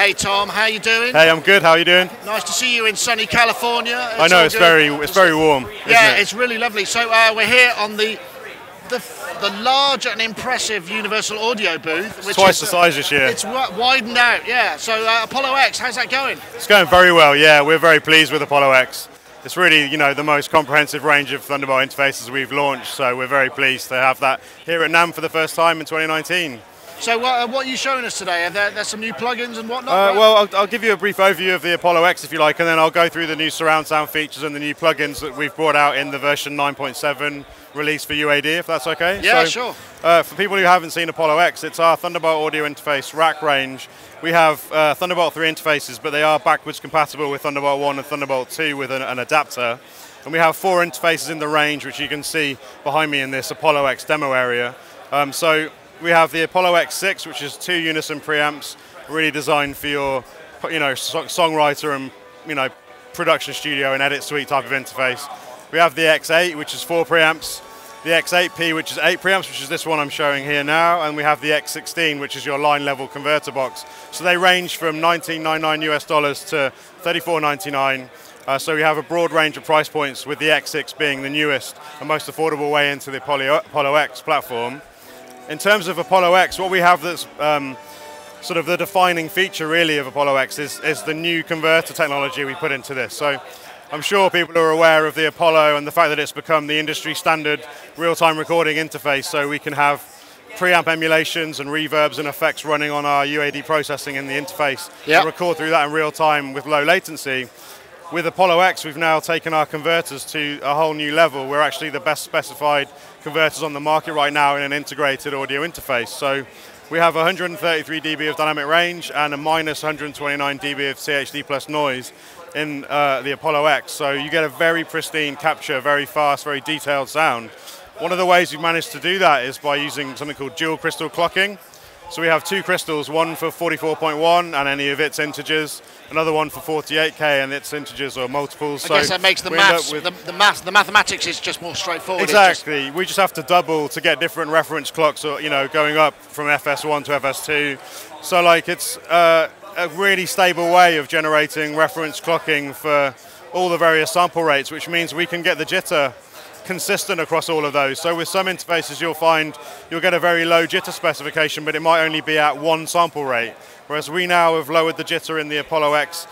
Hey Tom, how you doing? Hey, I'm good. How are you doing? Nice to see you in sunny California. I know it's very warm. Yeah, isn't it? it's really lovely. So we're here on the large and impressive Universal Audio booth. Which Twice is, the size this year. It's widened out, yeah. So Apollo X, how's that going? It's going very well. Yeah, we're very pleased with Apollo X. It's really, the most comprehensive range of Thunderbolt interfaces we've launched. So we're very pleased to have that here at NAMM for the first time in 2019. So what are you showing us today? There's some new plugins and whatnot? Right? Well, I'll give you a brief overview of the Apollo X if you like, and then I'll go through the new surround sound features and the new plugins that we've brought out in the version 9.7 release for UAD, if that's okay. Yeah, sure. For people who haven't seen Apollo X, it's our Thunderbolt audio interface rack range. We have Thunderbolt 3 interfaces, but they are backwards compatible with Thunderbolt 1 and Thunderbolt 2 with an adapter. And we have 4 interfaces in the range, which you can see behind me in this Apollo X demo area. So we have the Apollo X6, which is 2 unison preamps, really designed for your, songwriter and, production studio and edit suite type of interface. We have the X8, which is 4 preamps, the X8P, which is 8 preamps, which is this one I'm showing here now, and we have the X16, which is your line level converter box. So they range from $19.99 US to $34.99. So we have a broad range of price points, with the X6 being the newest and most affordable way into the Apollo X platform. In terms of Apollo X, what we have that's sort of the defining feature really of Apollo X is the new converter technology we put into this. So I'm sure people are aware of the Apollo and the fact that it's become the industry standard real-time recording interface, so we can have preamp emulations and reverbs and effects running on our UAD processing in the interface and record through that in real time with low latency. With Apollo X, we've now taken our converters to a whole new level. We're actually the best specified converters on the market right now in an integrated audio interface. So we have 133 dB of dynamic range and a minus 129 dB of CHD plus noise in the Apollo X. So you get a very pristine capture, very fast, very detailed sound. One of the ways we've managed to do that is by using something called dual crystal clocking. So we have 2 crystals, one for 44.1 and any of its integers, another one for 48K and its integers or multiples. I guess that makes the maths, the mathematics is just more straightforward. Exactly. We just have to double to get different reference clocks, or going up from FS1 to FS2. So it's a really stable way of generating reference clocking for all the various sample rates, which means we can get the jitter consistent across all of those. So with some interfaces you'll get a very low jitter specification, but it might only be at 1 sample rate, whereas we now have lowered the jitter in the Apollo X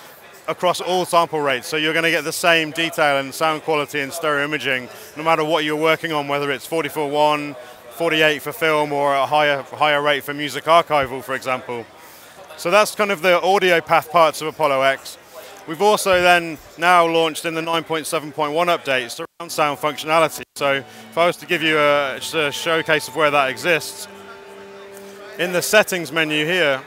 across all sample rates, so you're going to get the same detail and sound quality and stereo imaging no matter what you're working on, whether it's 44.1, 48 for film, or a higher rate for music archival, for example. So that's kind of the audio path parts of Apollo X. We've also then now launched in the 9.7.1 update surround sound functionality. So if I was to give you just a showcase of where that exists, in the settings menu here,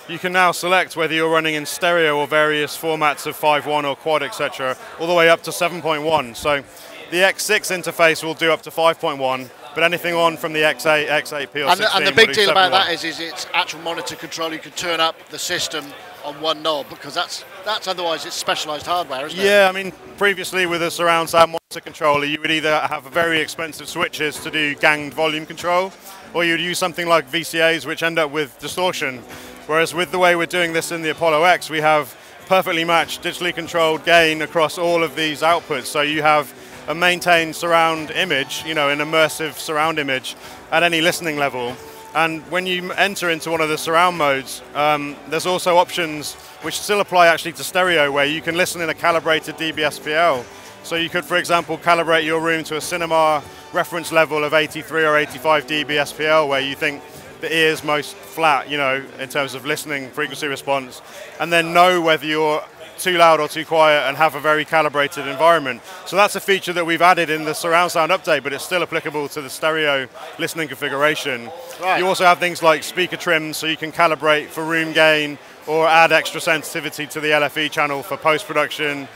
you can now select whether you're running in stereo or various formats of 5.1 or quad, etc., all the way up to 7.1. So the X6 interface will do up to 5.1, but anything on from the X8, X8P or 16 and the big deal about 7.1. that is it's actual monitor control. You can turn up the system on one knob, because that's otherwise it's specialized hardware, isn't it? Yeah, I mean, previously with a surround sound monitor controller, you would either have very expensive switches to do ganged volume control, or you'd use something like VCAs, which end up with distortion. Whereas with the way we're doing this in the Apollo X, we have perfectly matched digitally controlled gain across all of these outputs. So you have a maintained surround image, an immersive surround image at any listening level. And when you enter into one of the surround modes, there's also options which still apply actually to stereo, where you can listen in a calibrated dB Spl. So you could, for example, calibrate your room to a cinema reference level of 83 or 85 dB Spl, where you think the ear's most flat, in terms of listening frequency response, and then know whether you're too loud or too quiet and have a very calibrated environment. So that's a feature that we've added in the surround sound update, but it's still applicable to the stereo listening configuration. Right. You also have things like speaker trims, so you can calibrate for room gain or add extra sensitivity to the LFE channel for post-production.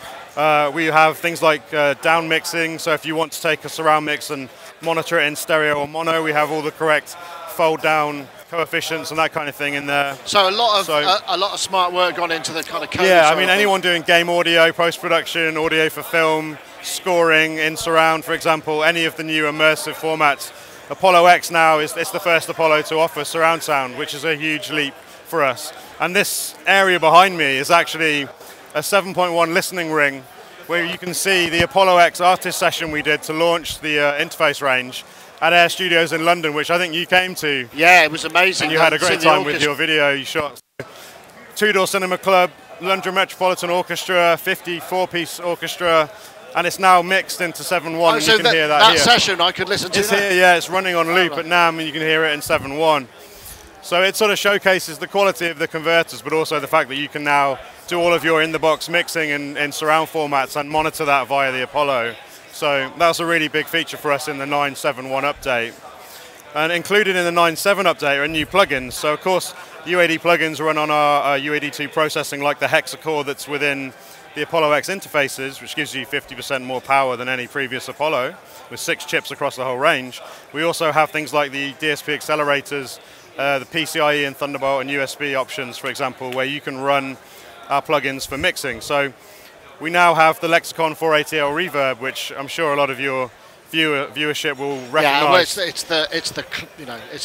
We have things like down mixing, so if you want to take a surround mix and monitor it in stereo or mono, we have all the correct fold down coefficients and that kind of thing in there. So a lot of smart work gone into the kind of coding. Yeah, I mean, anyone doing game audio, post-production, audio for film, scoring in surround, for example, any of the new immersive formats. Apollo X now it's the first Apollo to offer surround sound, which is a huge leap for us. And this area behind me is actually a 7.1 listening ring, where you can see the Apollo X artist session we did to launch the interface range at Air Studios in London, which I think you came to. Yeah, it was amazing. And you had a great time with your video you shot. Two Door Cinema Club, London Metropolitan Orchestra, 54-piece orchestra, and it's now mixed into 7.1. So you can hear that here. Session I could listen to. It's here, yeah, it's running on loop at NAMM, and you can hear it in 7.1. So it sort of showcases the quality of the converters, but also the fact that you can now do all of your in-the-box mixing in surround formats and monitor that via the Apollo. So that's a really big feature for us in the 9.7.1 update. And included in the 9.7 update are new plugins. So of course, UAD plugins run on our UAD2 processing, like the hexacore that's within the Apollo X interfaces, which gives you 50% more power than any previous Apollo, with 6 chips across the whole range. We also have things like the DSP accelerators, the PCIe and Thunderbolt and USB options, for example, where you can run our plugins for mixing. So we now have the Lexicon 480L reverb, which I'm sure a lot of your viewership will recognize. Yeah, well, it's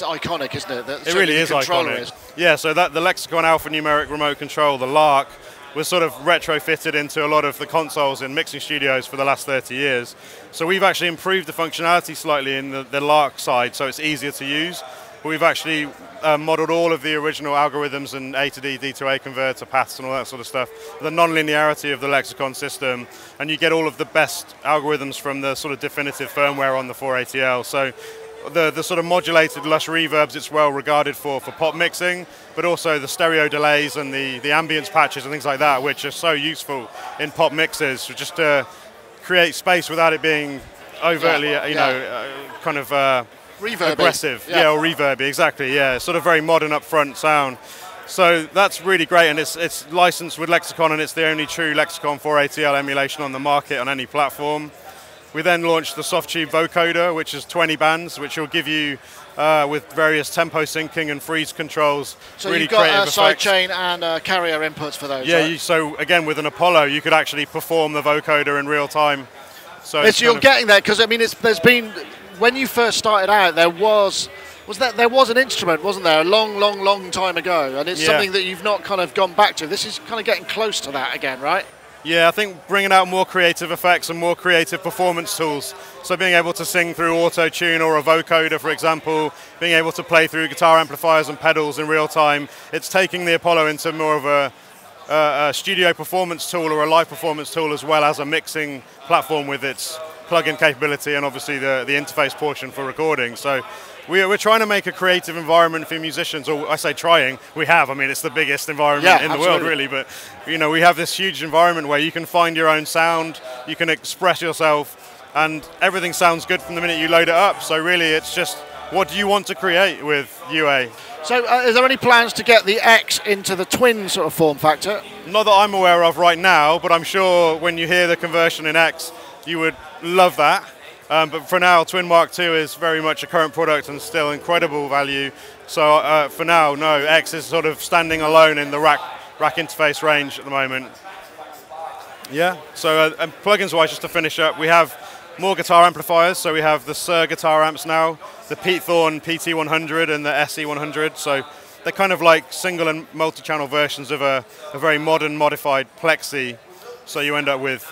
iconic, isn't it? It really is iconic. Yeah, so that the Lexicon alphanumeric remote control, the LARC, was sort of retrofitted into a lot of the consoles in mixing studios for the last 30 years. So we've actually improved the functionality slightly in the LARC side, so it's easier to use. But we've actually modeled all of the original algorithms and A to D, D to A converter paths and all that sort of stuff, the non-linearity of the Lexicon system, and you get all of the best algorithms from the sort of definitive firmware on the 480L. So the sort of modulated lush reverbs it's well regarded for pop mixing, but also the stereo delays and the ambience patches and things like that, which are so useful in pop mixes, just to create space without it being overtly, kind of reverby. Aggressive, or reverby, exactly, yeah. Sort of very modern upfront sound. So that's really great, and it's licensed with Lexicon, and it's the only true Lexicon 480L emulation on the market on any platform. We then launched the Softube Vocoder, which is 20 bands, which will give you, with various tempo syncing and freeze controls, so really you've got creative sidechain and carrier inputs for those, yeah, right? so again, with an Apollo, you could actually perform the Vocoder in real time. So you're getting there, because I mean, there's been, when you first started out, there was an instrument, wasn't there, a long time ago, and it's something that you've not kind of gone back to. This is kind of getting close to that again, right? Yeah, I think bringing out more creative effects and more creative performance tools. So being able to sing through auto-tune or a vocoder, for example, being able to play through guitar amplifiers and pedals in real time, it's taking the Apollo into more of a studio performance tool or a live performance tool, as well as a mixing platform with its plug-in capability and obviously the interface portion for recording. So we're trying to make a creative environment for musicians, or I say trying, we have. I mean, it's the biggest environment in the world, really, but we have this huge environment where you can find your own sound, you can express yourself, and everything sounds good from the minute you load it up. So really, it's just, what do you want to create with UA? So is there any plans to get the X into the twin sort of form factor? Not that I'm aware of right now, but I'm sure when you hear the conversion in X, you would love that. But for now, Twin Mark II is very much a current product and still incredible value. So for now, no, X is sort of standing alone in the rack interface range at the moment. Yeah, so and plugins-wise, just to finish up, we have more guitar amplifiers. So we have the Sir guitar amps now, the Pete Thorne PT100 and the SE100. So they're kind of like single and multi-channel versions of a very modern modified Plexi. So you end up with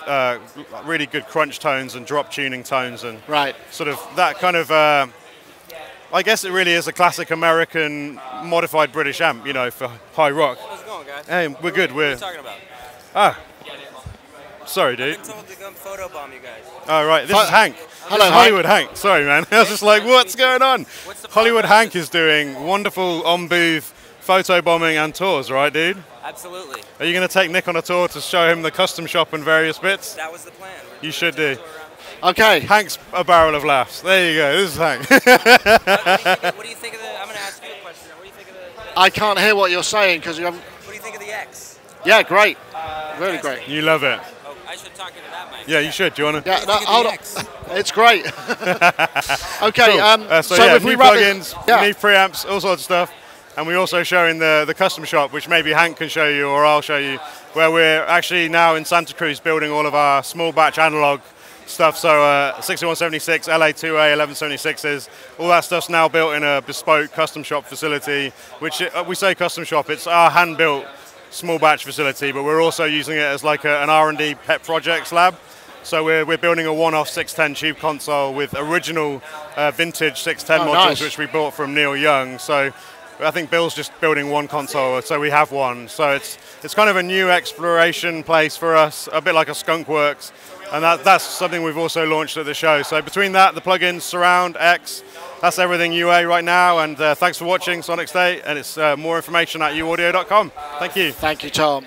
really good crunch tones and drop tuning tones, and sort of that kind of, I guess it really is a classic American modified British amp, for high rock. How's it going, guys? Hey, we're good. What are you talking about? Sorry, dude. I've been told to come photobomb you guys. Oh, right. This is Hank. Hello, Hollywood Hank. Sorry, man. I was just like, what's going on? Hollywood Hank is doing wonderful on-booth photobombing and tours, right, dude? Absolutely. Are you going to take Nick on a tour to show him the custom shop and various bits? That was the plan. You should do. Okay. Hank's a barrel of laughs. There you go. This is Hank. What do you think of the? I'm going to ask you a question. What do you think of the? I can't hear what you're saying because you haven't. What do you think of the X? Yeah, great. Really great. You love it. Oh, I should talk into that mic. Yeah, you should. Do you want to? Yeah, hold on. It's great. Okay. Cool. So if we new wrap plugins, new preamps, all sorts of stuff. And we also show in the custom shop, which maybe Hank can show you or I'll show you, where we're actually now in Santa Cruz building all of our small batch analog stuff. So 6176, LA2A, 1176s, all that stuff's now built in a bespoke custom shop facility, which we say custom shop, it's our hand-built small batch facility, but we're also using it as like an R&D pet projects lab. So we're building a one-off 610 tube console with original vintage 610 modules, nice. which we bought from Neil Young. So I think Bill's just building one console, so we have one. So it's kind of a new exploration place for us, a bit like a Skunk Works, and that's something we've also launched at the show. So between that, the plugins, Surround, X, that's everything UA right now, and thanks for watching Sonicstate, and it's more information at uaudio.com. Thank you. Thank you, Tom.